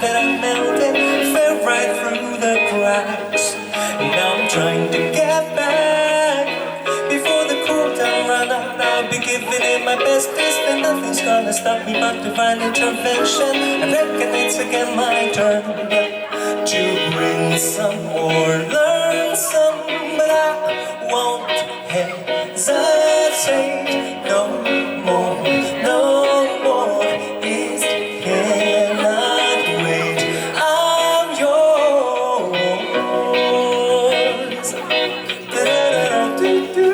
that I melted, fell right through the cracks. Now I'm trying to get back. Before the cool down run out, I'll be giving it my bestest, and nothing's gonna stop me but divine intervention. I reckon it's again my turn to bring some or learn some, but I won't hesitate no more, no more. It cannot wait. I'm yours. Da-da-da-do-do.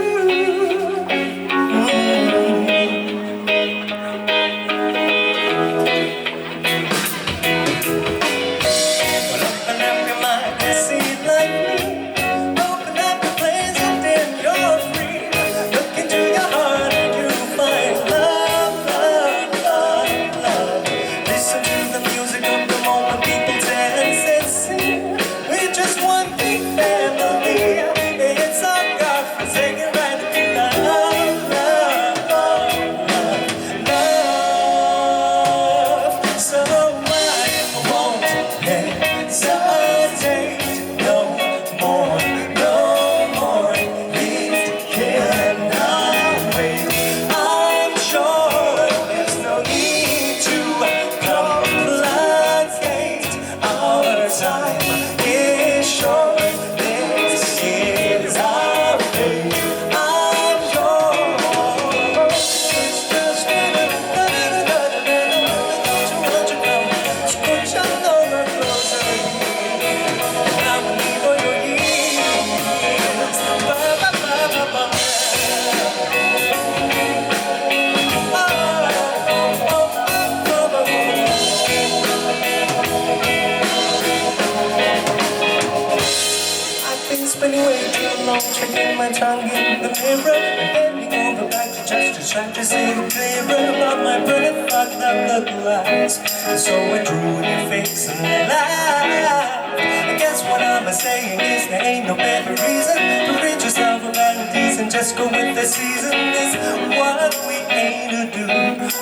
Spending way too long, tricking my tongue in the mirror, and bending over back just to try to see clearer. But my breath fogged up the glass, and so I drew in your face and laughed. I guess what I'm saying is there ain't no better reason to rid yourself of vanities and just go with the season. Is what we aim to do.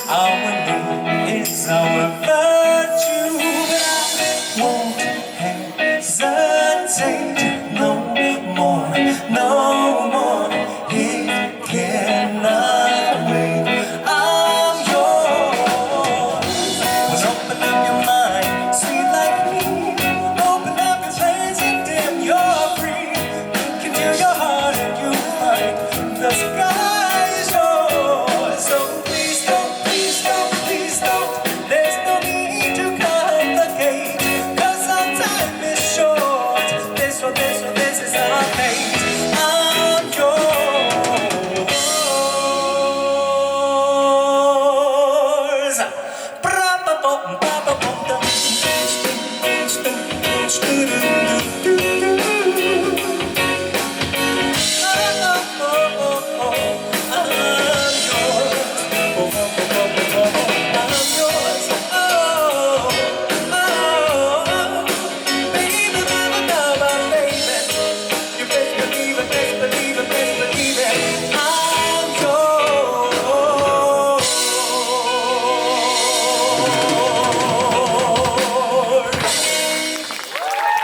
Our name is our virtue.